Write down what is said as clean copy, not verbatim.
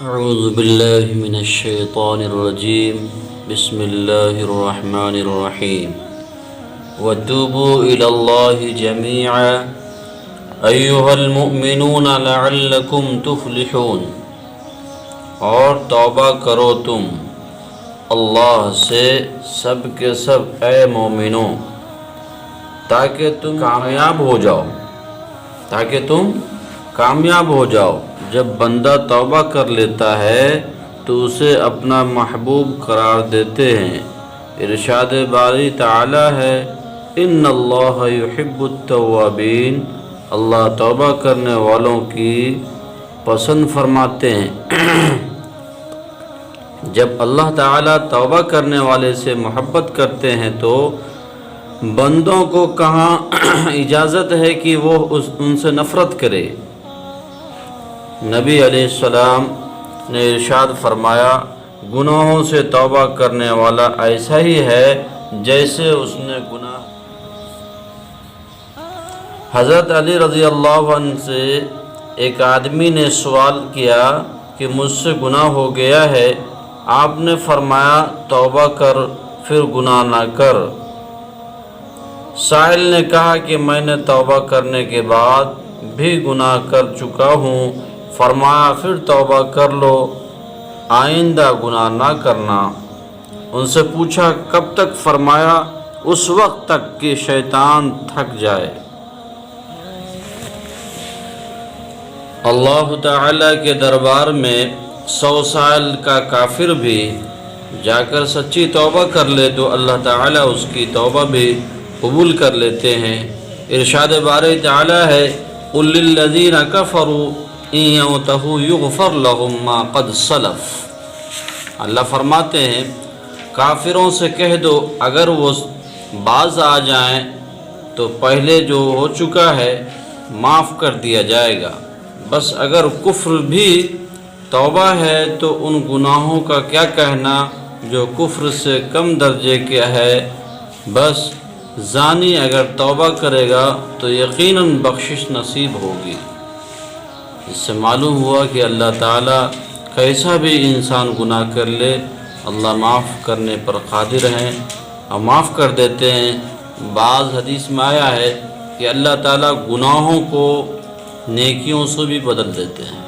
اعوذ باللہ من الشیطان الرجیم بسم اللہ الرحمن الرحیم وتوبوا الی اللہ جميعا ایھا المؤمنون لعلکم تفلحون، اور توبہ کرو تم اللہ سے سب کے سب اے مومنوں، تاکہ تم کامیاب ہو جاؤ۔ جب بندہ توبہ کر لیتا ہے تو اسے اپنا محبوب قرار دیتے ہیں۔ ارشاد باری تعالی ہے، ان اللہ یحب التوابین، اللہ توبہ کرنے والوں کی پسند فرماتے ہیں۔ جب اللہ تعالی توبہ کرنے والے سے محبت کرتے ہیں تو بندوں کو کہاں اجازت ہے کہ وہ ان سے نفرت کرے۔ نبی علیہ السلام نے ارشاد فرمایا، گناہوں سے توبہ کرنے والا ایسا ہی ہے جیسے اس نے گناہ۔ حضرت علی رضی اللہ عنہ سے ایک آدمی نے سوال کیا کہ مجھ سے گناہ ہو گیا ہے۔ آپ نے فرمایا، توبہ کر پھر گناہ نہ کر۔ سائل نے کہا کہ میں نے توبہ کرنے کے بعد بھی گناہ کر چکا ہوں۔ فرمایا، پھر توبہ کر لو، آئندہ گناہ نہ کرنا۔ ان سے پوچھا کب تک؟ فرمایا، اس وقت تک کہ شیطان تھک جائے۔ اللہ تعالیٰ کے دربار میں 100 سال کا کافر بھی جا کر سچی توبہ کر لے تو اللہ تعالیٰ اس کی توبہ بھی قبول کر لیتے ہیں۔ ارشاد باری تعالیٰ ہے، قُل لِّلَّذِينَ كَفَرُوا إِن يَنْتَهُوا يُغْفَرْ لَهُم مَّا قَدْ سَلَفَ۔ اللہ فرماتے ہیں، کافروں سے کہہ دو اگر وہ باز آ جائیں تو پہلے جو ہو چکا ہے معاف کر دیا جائے گا۔ بس اگر کفر بھی توبہ ہے تو ان گناہوں کا کیا کہنا جو کفر سے کم درجے کے ہے۔ بس زانی اگر توبہ کرے گا تو یقیناً بخشش نصیب ہوگی۔ اس سے معلوم ہوا کہ اللہ تعالیٰ کیسا بھی انسان گناہ کر لے، اللہ معاف کرنے پر قادر ہیں اور معاف کر دیتے ہیں۔ بعض حدیث میں آیا ہے کہ اللہ تعالیٰ گناہوں کو نیکیوں سے بھی بدل دیتے ہیں۔